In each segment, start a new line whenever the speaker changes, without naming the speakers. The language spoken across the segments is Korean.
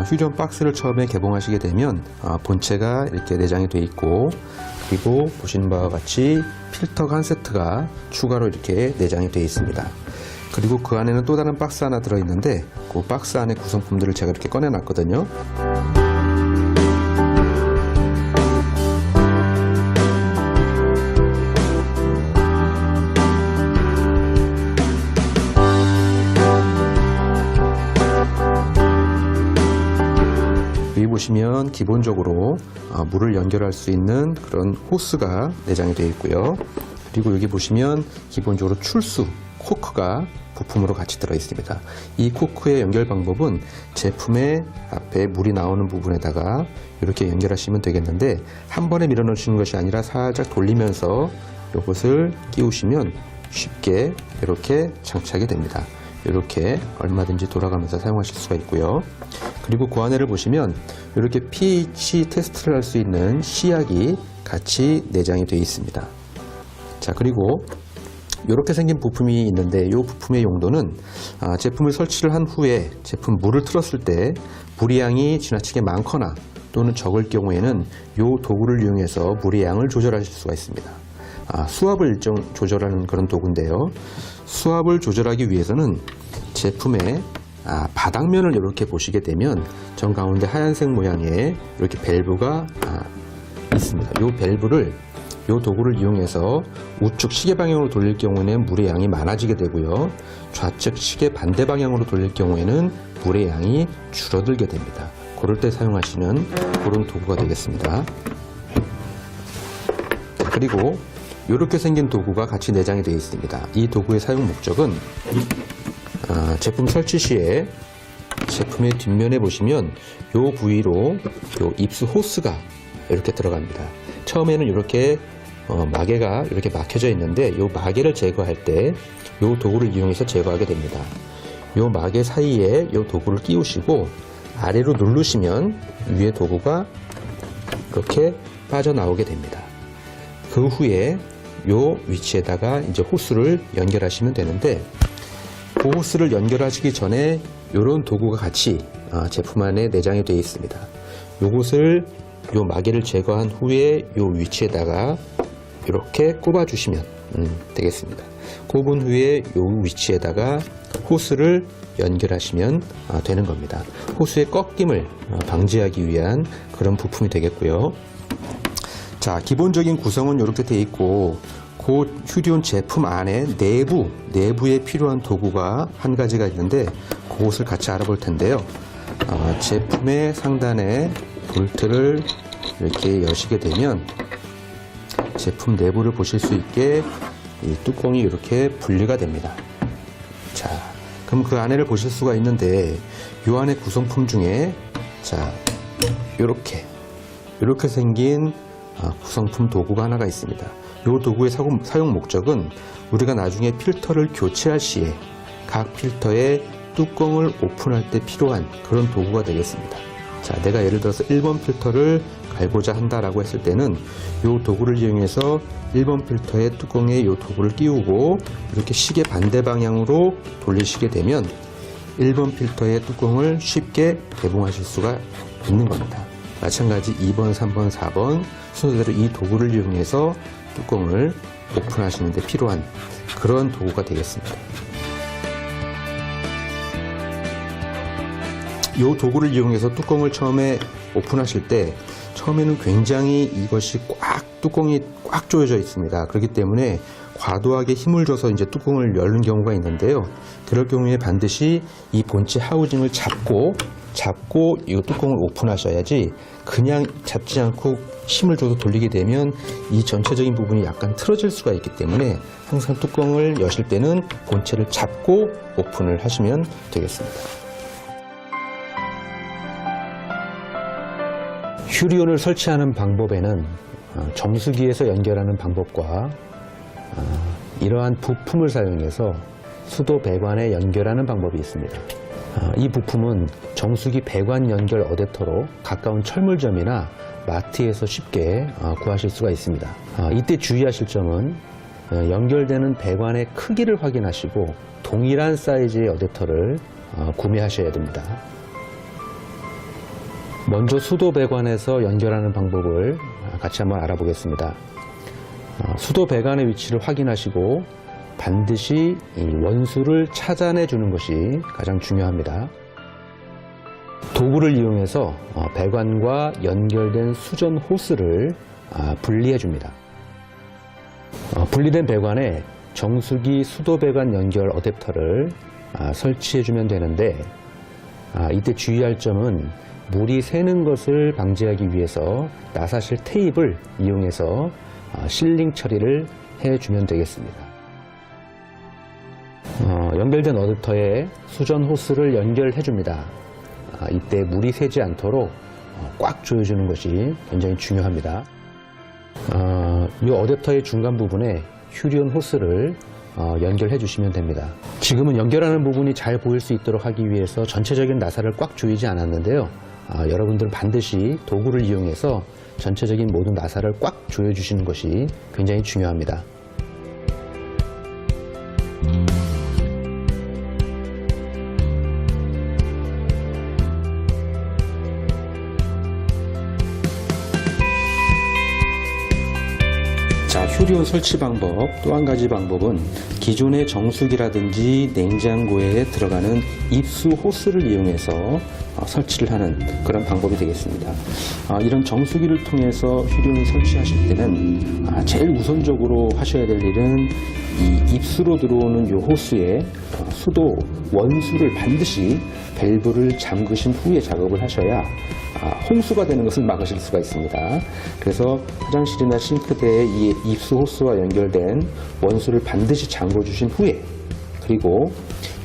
휴대용 박스를 처음에 개봉하시게 되면 본체가 이렇게 내장이 되어 있고, 그리고 보시는 바와 같이 필터가 한 세트가 추가로 이렇게 내장이 되어 있습니다. 그리고 그 안에는 또 다른 박스 하나 들어있는데, 그 박스 안에 구성품들을 제가 이렇게 꺼내 놨거든요. 여기 보시면 기본적으로 물을 연결할 수 있는 그런 호스가 내장이 되어 있고요. 그리고 여기 보시면 기본적으로 출수 코크가 부품으로 같이 들어 있습니다. 이 코크의 연결 방법은 제품의 앞에 물이 나오는 부분에다가 이렇게 연결하시면 되겠는데, 한 번에 밀어 넣으시는 것이 아니라 살짝 돌리면서 이것을 끼우시면 쉽게 이렇게 장착이 됩니다. 이렇게 얼마든지 돌아가면서 사용하실 수가 있고요. 그리고 그 안에를 보시면 이렇게 pH 테스트를 할 수 있는 시약이 같이 내장이 되어 있습니다. 자, 그리고 이렇게 생긴 부품이 있는데, 이 부품의 용도는 제품을 설치를 한 후에 제품 물을 틀었을 때 물의 양이 지나치게 많거나 또는 적을 경우에는 이 도구를 이용해서 물의 양을 조절하실 수가 있습니다. 수압을 일정 조절하는 그런 도구인데요. 수압을 조절하기 위해서는 제품의 바닥면을 이렇게 보시게 되면 정 가운데 하얀색 모양의 이렇게 밸브가 있습니다. 이 밸브를 이 도구를 이용해서 우측 시계 방향으로 돌릴 경우에는 물의 양이 많아지게 되고요. 좌측 시계 반대 방향으로 돌릴 경우에는 물의 양이 줄어들게 됩니다. 그럴 때 사용하시는 그런 도구가 되겠습니다. 그리고 이렇게 생긴 도구가 같이 내장이 되어 있습니다. 이 도구의 사용 목적은 제품 설치 시에 제품의 뒷면에 보시면 이 부위로 이 입수 호스가 이렇게 들어갑니다. 처음에는 이렇게 마개가 이렇게 막혀져 있는데, 이 마개를 제거할 때 이 도구를 이용해서 제거하게 됩니다. 이 마개 사이에 이 도구를 끼우시고 아래로 누르시면 위에 도구가 이렇게 빠져나오게 됩니다. 그 후에 이 위치에다가 이제 호스를 연결하시면 되는데, 그 호스를 연결하시기 전에 이런 도구가 같이 제품 안에 내장이 되어 있습니다. 이것을 이 마개를 제거한 후에 이 위치에다가 이렇게 꼽아 주시면 되겠습니다. 꼽은 후에 이 위치에다가 호스를 연결하시면 되는 겁니다. 호스의 꺾임을 방지하기 위한 그런 부품이 되겠고요. 자, 기본적인 구성은 이렇게 되어 있고, 그 휴대용 제품 안에 내부에 필요한 도구가 한 가지가 있는데, 그것을 같이 알아볼 텐데요. 제품의 상단에 볼트를 이렇게 여시게 되면 제품 내부를 보실 수 있게 이 뚜껑이 이렇게 분리가 됩니다. 자, 그럼 그 안에를 보실 수가 있는데, 이 안에 구성품 중에 자, 이렇게 생긴 구성품 도구가 하나가 있습니다. 이 도구의 사용 목적은 우리가 나중에 필터를 교체할 시에 각 필터의 뚜껑을 오픈할 때 필요한 그런 도구가 되겠습니다. 자, 내가 예를 들어서 1번 필터를 갈고자 한다라고 했을 때는 이 도구를 이용해서 1번 필터의 뚜껑에 이 도구를 끼우고 이렇게 시계 반대 방향으로 돌리시게 되면 1번 필터의 뚜껑을 쉽게 개봉하실 수가 있는 겁니다. 마찬가지 2번, 3번, 4번 순서대로 이 도구를 이용해서 뚜껑을 오픈하시는 데 필요한 그런 도구가 되겠습니다. 이 도구를 이용해서 뚜껑을 처음에 오픈하실 때 처음에는 굉장히 이것이 뚜껑이 꽉 조여져 있습니다. 그렇기 때문에 과도하게 힘을 줘서 이제 뚜껑을 여는 경우가 있는데요. 그럴 경우에 반드시 이 본체 하우징을 잡고 이 뚜껑을 오픈하셔야지, 그냥 잡지 않고 힘을 줘서 돌리게 되면 이 전체적인 부분이 약간 틀어질 수가 있기 때문에 항상 뚜껑을 여실 때는 본체를 잡고 오픈을 하시면 되겠습니다. 휴리온을 설치하는 방법에는 정수기에서 연결하는 방법과 이러한 부품을 사용해서 수도 배관에 연결하는 방법이 있습니다. 이 부품은 정수기 배관 연결 어댑터로 가까운 철물점이나 마트에서 쉽게 구하실 수가 있습니다. 이때 주의하실 점은 연결되는 배관의 크기를 확인하시고 동일한 사이즈의 어댑터를 구매하셔야 됩니다. 먼저 수도 배관에서 연결하는 방법을 같이 한번 알아보겠습니다. 수도 배관의 위치를 확인하시고 반드시 이 원수를 찾아내 주는 것이 가장 중요합니다. 도구를 이용해서 배관과 연결된 수전 호스를 분리해 줍니다. 분리된 배관에 정수기 수도 배관 연결 어댑터를 설치해 주면 되는데, 이때 주의할 점은 물이 새는 것을 방지하기 위해서 나사실 테이프를 이용해서 실링 처리를 해주면 되겠습니다. 연결된 어댑터에 수전 호스를 연결해 줍니다. 이때 물이 새지 않도록 꽉 조여주는 것이 굉장히 중요합니다. 이 어댑터의 중간 부분에 휴리온 호스를 연결해 주시면 됩니다. 지금은 연결하는 부분이 잘 보일 수 있도록 하기 위해서 전체적인 나사를 꽉 조이지 않았는데요. 여러분들은 반드시 도구를 이용해서 전체적인 모든 나사를 꽉 조여 주시는 것이 굉장히 중요합니다. 자, 휴리온 설치 방법, 또 한 가지 방법은 기존의 정수기라든지 냉장고에 들어가는 입수 호스를 이용해서 설치를 하는 그런 방법이 되겠습니다. 이런 정수기를 통해서 휴리온을 설치하실 때는 제일 우선적으로 하셔야 될 일은 이 입수로 들어오는 이 호스의 수도 원수를 반드시 밸브를 잠그신 후에 작업을 하셔야 홍수가 되는 것을 막으실 수가 있습니다. 그래서 화장실이나 싱크대에 이 입수 호스와 연결된 원수를 반드시 잠궈 주신 후에, 그리고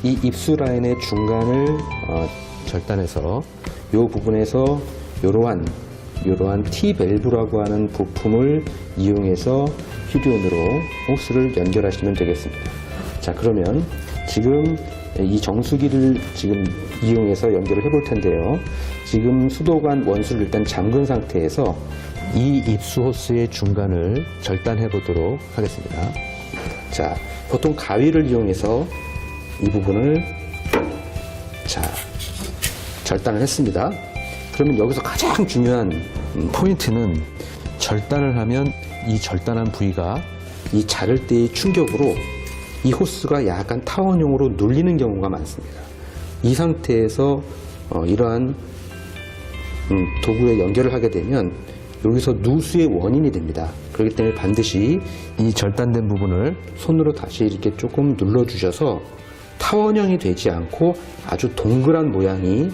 이 입수 라인의 중간을 절단해서 이 부분에서 이러한 T-밸브라고 하는 부품을 이용해서 휴리온으로 호스를 연결하시면 되겠습니다. 자, 그러면 지금 이 정수기를 지금 이용해서 연결을 해볼 텐데요. 지금 수도관 원수를 일단 잠근 상태에서 이 입수 호스의 중간을 절단해 보도록 하겠습니다. 자, 보통 가위를 이용해서 이 부분을 절단을 했습니다. 그러면 여기서 가장 중요한 포인트는, 절단을 하면 이 절단한 부위가 이 자를 때의 충격으로 이 호스가 약간 타원형으로 눌리는 경우가 많습니다. 이 상태에서 이러한 도구에 연결을 하게 되면 여기서 누수의 원인이 됩니다. 그렇기 때문에 반드시 이 절단된 부분을 손으로 다시 이렇게 조금 눌러주셔서 타원형이 되지 않고 아주 동그란 모양이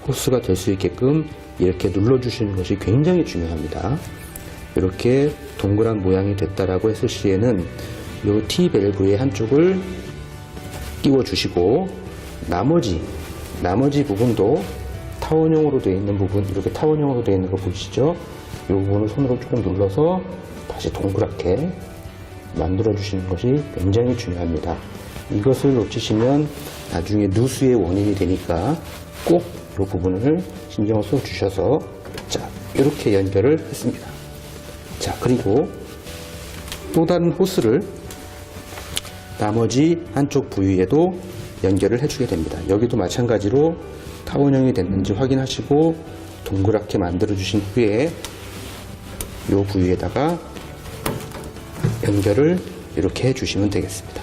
호스가 될 수 있게끔 이렇게 눌러주시는 것이 굉장히 중요합니다. 이렇게 동그란 모양이 됐다라고 했을 시에는 이 T-밸브의 한쪽을 끼워 주시고 나머지 부분도 타원형으로 되어 있는 부분, 이렇게 타원형으로 되어 있는 거 보이시죠? 이 부분을 손으로 조금 눌러서 다시 동그랗게 만들어 주시는 것이 굉장히 중요합니다. 이것을 놓치시면 나중에 누수의 원인이 되니까 꼭 이 부분을 신경을 써 주셔서, 자, 이렇게 연결을 했습니다. 자, 그리고 또 다른 호스를 나머지 한쪽 부위에도 연결을 해주게 됩니다. 여기도 마찬가지로 타원형이 됐는지 확인하시고 동그랗게 만들어 주신 후에 이 부위에다가 연결을 이렇게 해주시면 되겠습니다.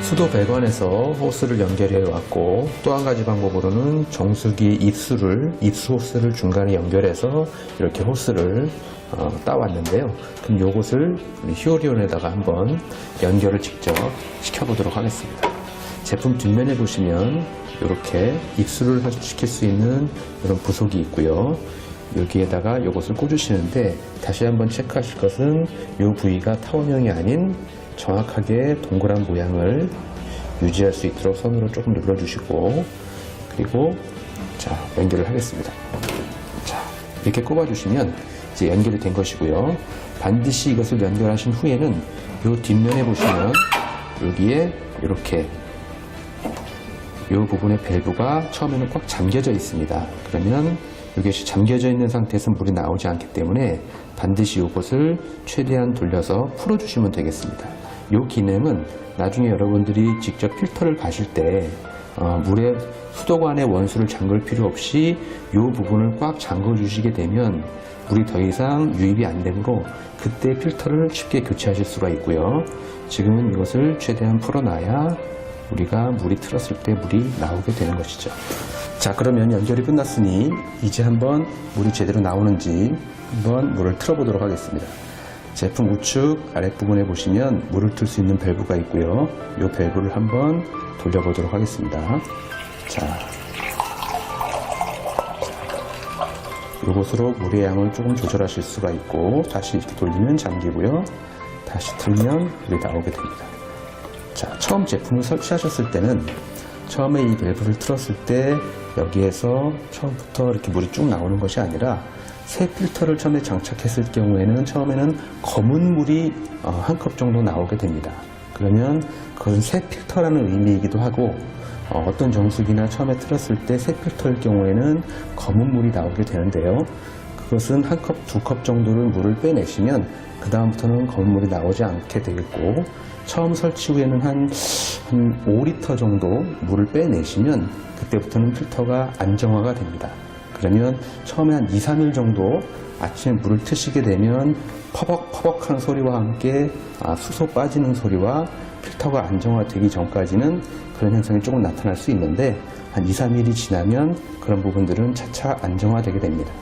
수도 배관에서 호스를 연결해 왔고, 또 한 가지 방법으로는 정수기 입수 호스를 중간에 연결해서 이렇게 호스를 따왔는데요. 그럼 이것을 우리 휴리온에다가 한번 연결을 직접 시켜보도록 하겠습니다. 제품 뒷면에 보시면 이렇게 입수를 시킬 수 있는 이런 부속이 있고요. 여기에다가 이것을 꽂으시는데, 다시 한번 체크하실 것은 이 부위가 타원형이 아닌 정확하게 동그란 모양을 유지할 수 있도록 손으로 조금 눌러주시고, 그리고 자, 연결을 하겠습니다. 자, 이렇게 꼽아주시면 이제 연결이 된 것이고요. 반드시 이것을 연결하신 후에는 이 뒷면에 보시면 여기에 이렇게 이 부분의 밸브가 처음에는 꽉 잠겨져 있습니다. 그러면 이것이 잠겨져 있는 상태에서 물이 나오지 않기 때문에 반드시 이것을 최대한 돌려서 풀어주시면 되겠습니다. 이 기능은 나중에 여러분들이 직접 필터를 가실 때 물에 수도관의 원수를 잠글 필요 없이 이 부분을 꽉 잠궈 주시게 되면 물이 더 이상 유입이 안 되므로 그때 필터를 쉽게 교체하실 수가 있고요. 지금은 이것을 최대한 풀어놔야 우리가 물이 틀었을 때 물이 나오게 되는 것이죠. 자, 그러면 연결이 끝났으니 이제 한번 물이 제대로 나오는지 한번 물을 틀어 보도록 하겠습니다. 제품 우측 아랫부분에 보시면 물을 틀 수 있는 밸브가 있고요. 이 밸브를 한번 돌려보도록 하겠습니다. 자, 이곳으로 물의 양을 조금 조절하실 수가 있고 다시 이렇게 돌리면 잠기고요. 다시 틀면 물이 나오게 됩니다. 자, 처음 제품을 설치하셨을 때는 처음에 이 밸브를 틀었을 때 여기에서 처음부터 이렇게 물이 쭉 나오는 것이 아니라 새 필터를 처음에 장착했을 경우에는 처음에는 검은 물이 한 컵 정도 나오게 됩니다. 그러면 그건 새 필터라는 의미이기도 하고 어떤 정수기나 처음에 틀었을 때 새 필터일 경우에는 검은 물이 나오게 되는데요. 그것은 한 컵, 두 컵 정도를 물을 빼내시면 그 다음부터는 검은 물이 나오지 않게 되겠고 처음 설치 후에는 한 5리터 정도 물을 빼내시면 그때부터는 필터가 안정화가 됩니다. 그러면 처음에 한 2, 3일 정도 아침에 물을 트시게 되면 퍼벅퍼벅 하는 소리와 함께 수소 빠지는 소리와 필터가 안정화되기 전까지는 그런 현상이 조금 나타날 수 있는데 한 2, 3일이 지나면 그런 부분들은 차차 안정화되게 됩니다.